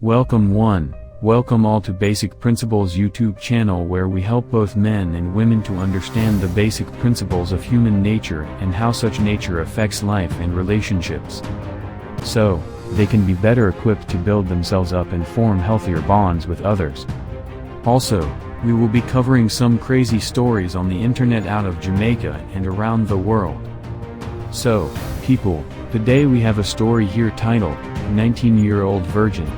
Welcome all to Basic Principles YouTube channel, where we help both men and women to understand the basic principles of human nature and how such nature affects life and relationships, so they can be better equipped to build themselves up and form healthier bonds with others. Also, we will be covering some crazy stories on the internet out of Jamaica and around the world. So, people, today we have a story here titled, 19-Year-Old Virgin.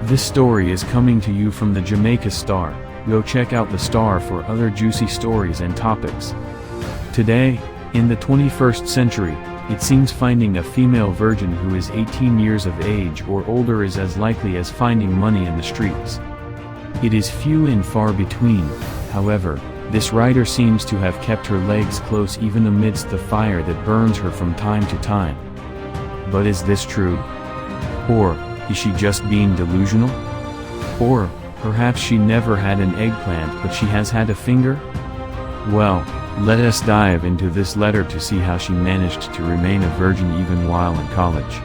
This story is coming to you from the Jamaica Star. Go check out the Star for other juicy stories and topics. Today, in the 21st century, it seems finding a female virgin who is 18 years of age or older is as likely as finding money in the streets. It is few and far between, however. This writer seems to have kept her legs close even amidst the fire that burns her from time to time. But is this true? Or is she just being delusional? Or perhaps she never had an eggplant but she has had a finger? Well, let us dive into this letter to see how she managed to remain a virgin even while in college.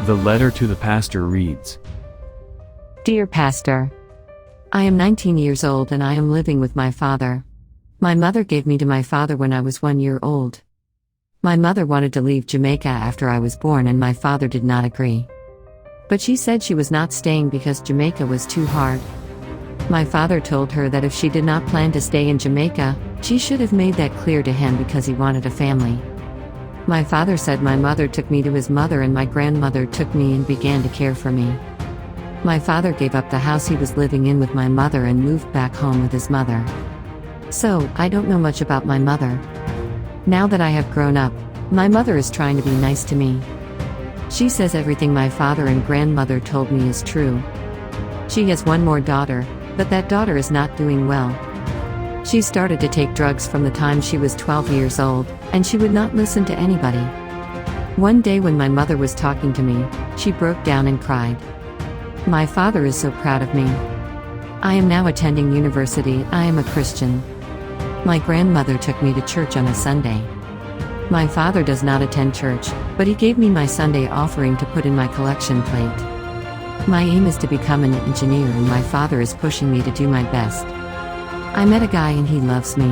The letter to the pastor reads, Dear Pastor, I am 19 years old and I am living with my father. My mother gave me to my father when I was 1 year old. My mother wanted to leave Jamaica after I was born and my father did not agree. But she said she was not staying because Jamaica was too hard. My father told her that if she did not plan to stay in Jamaica, she should have made that clear to him because he wanted a family. My father said my mother took me to his mother and my grandmother took me and began to care for me. My father gave up the house he was living in with my mother and moved back home with his mother. So, I don't know much about my mother. Now that I have grown up, my mother is trying to be nice to me. She says everything my father and grandmother told me is true. She has one more daughter, but that daughter is not doing well. She started to take drugs from the time she was 12 years old, and she would not listen to anybody. One day when my mother was talking to me, she broke down and cried. My father is so proud of me. I am now attending university. I am a Christian. My grandmother took me to church on a Sunday. My father does not attend church, but he gave me my Sunday offering to put in my collection plate. My aim is to become an engineer and my father is pushing me to do my best. I met a guy and he loves me.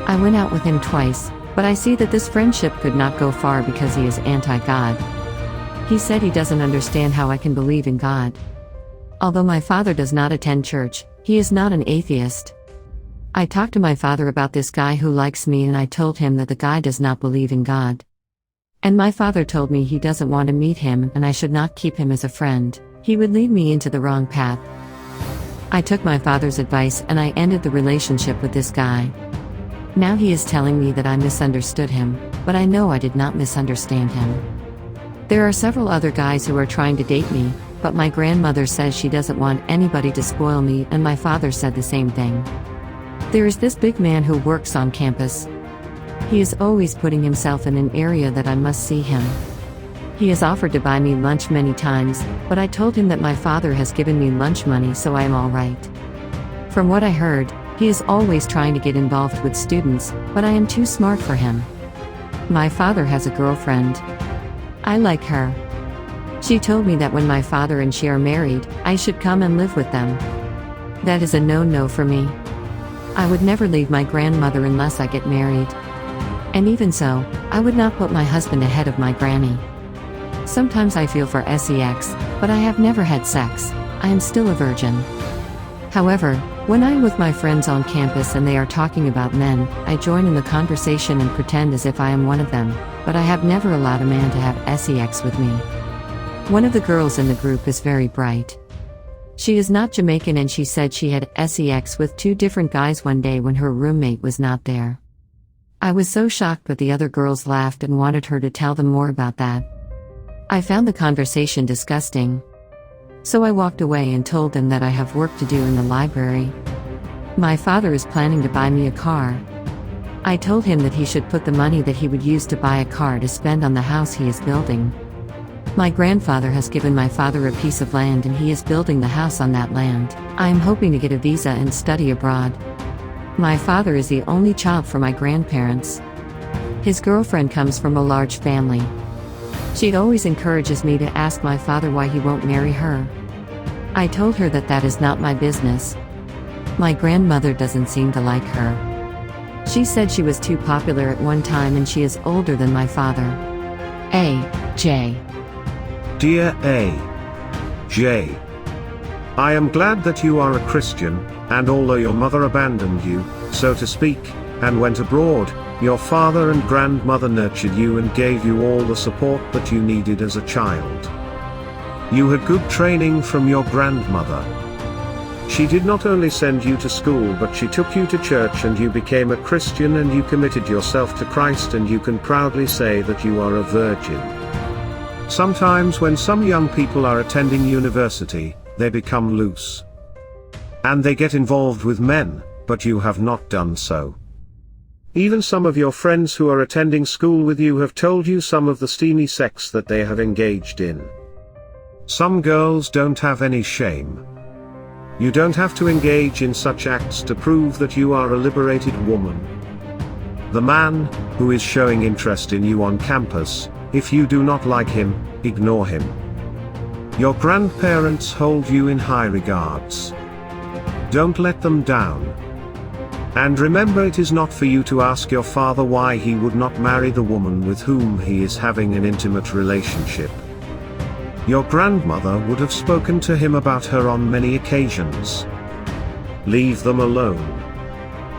I went out with him twice, but I see that this friendship could not go far because he is anti-God. He said he doesn't understand how I can believe in God. Although my father does not attend church, he is not an atheist. I talked to my father about this guy who likes me and I told him that the guy does not believe in God. And my father told me he doesn't want to meet him and I should not keep him as a friend. He would lead me into the wrong path. I took my father's advice and I ended the relationship with this guy. Now he is telling me that I misunderstood him, but I know I did not misunderstand him. There are several other guys who are trying to date me, but my grandmother says she doesn't want anybody to spoil me and my father said the same thing. There is this big man who works on campus. He is always putting himself in an area that I must see him. He has offered to buy me lunch many times, but I told him that my father has given me lunch money so I am alright. From what I heard, he is always trying to get involved with students, but I am too smart for him. My father has a girlfriend. I like her. She told me that when my father and she are married, I should come and live with them. That is a no-no for me. I would never leave my grandmother unless I get married. And even so, I would not put my husband ahead of my granny. Sometimes I feel for sex, but I have never had sex. I am still a virgin. However, when I am with my friends on campus and they are talking about men, I join in the conversation and pretend as if I am one of them, but I have never allowed a man to have sex with me. One of the girls in the group is very bright. She is not Jamaican and she said she had sex with 2 different guys one day when her roommate was not there. I was so shocked, but the other girls laughed and wanted her to tell them more about that. I found the conversation disgusting. So I walked away and told them that I have work to do in the library. My father is planning to buy me a car. I told him that he should put the money that he would use to buy a car to spend on the house he is building. My grandfather has given my father a piece of land and he is building the house on that land. I am hoping to get a visa and study abroad. My father is the only child for my grandparents. His girlfriend comes from a large family. She always encourages me to ask my father why he won't marry her. I told her that that is not my business. My grandmother doesn't seem to like her. She said she was too popular at one time and she is older than my father. A.J. Dear A.J. I am glad that you are a Christian, and although your mother abandoned you, so to speak, and went abroad, your father and grandmother nurtured you and gave you all the support that you needed as a child. You had good training from your grandmother. She did not only send you to school but she took you to church and you became a Christian and you committed yourself to Christ and you can proudly say that you are a virgin. Sometimes when some young people are attending university, they become loose. And they get involved with men, but you have not done so. Even some of your friends who are attending school with you have told you some of the steamy sex that they have engaged in. Some girls don't have any shame. You don't have to engage in such acts to prove that you are a liberated woman. The man who is showing interest in you on campus, if you do not like him, ignore him. Your grandparents hold you in high regards. Don't let them down. And remember, it is not for you to ask your father why he would not marry the woman with whom he is having an intimate relationship. Your grandmother would have spoken to him about her on many occasions. Leave them alone.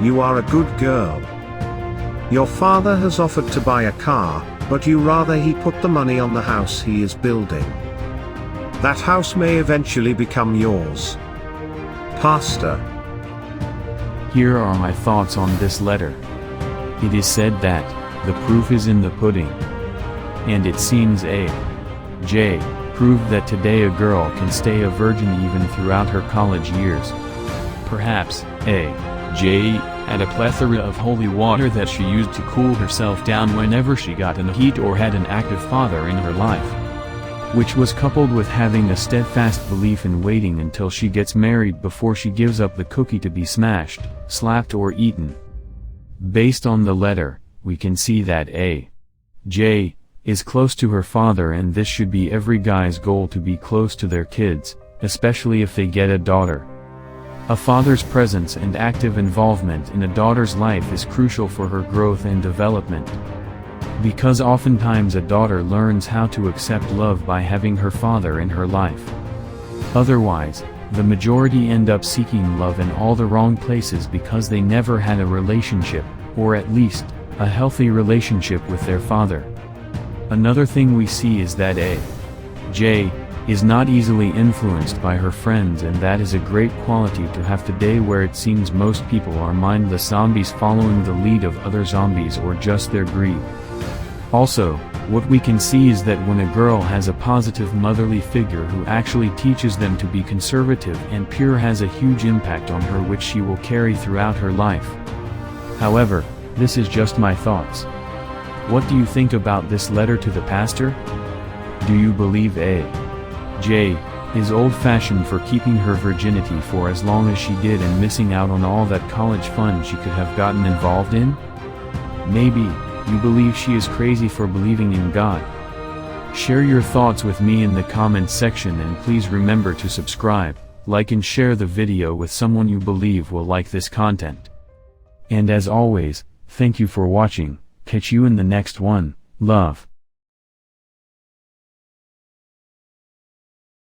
You are a good girl. Your father has offered to buy a car, but you rather he put the money on the house he is building. That house may eventually become yours. Pastor. Here are my thoughts on this letter. It is said that, the proof is in the pudding. And it seems A.J. proved that today a girl can stay a virgin even throughout her college years. Perhaps, A.J. had a plethora of holy water that she used to cool herself down whenever she got in the heat or had an active father in her life. Which was coupled with having a steadfast belief in waiting until she gets married before she gives up the cookie to be smashed, slapped or eaten. Based on the letter, we can see that A.J. is close to her father, and this should be every guy's goal, to be close to their kids, especially if they get a daughter. A father's presence and active involvement in a daughter's life is crucial for her growth and development. Because oftentimes a daughter learns how to accept love by having her father in her life. Otherwise, the majority end up seeking love in all the wrong places because they never had a relationship, or at least, a healthy relationship with their father. Another thing we see is that A.J. is not easily influenced by her friends, and that is a great quality to have today, where it seems most people are mindless zombies following the lead of other zombies or just their greed. Also, what we can see is that when a girl has a positive motherly figure who actually teaches them to be conservative and pure, has a huge impact on her, which she will carry throughout her life. However, this is just my thoughts. What do you think about this letter to the pastor? Do you believe A.J. is old-fashioned for keeping her virginity for as long as she did and missing out on all that college fun she could have gotten involved in? Maybe you believe she is crazy for believing in God. Share your thoughts with me in the comments section, and please remember to subscribe, like and share the video with someone you believe will like this content. And as always, thank you for watching. Catch you in the next one. Love.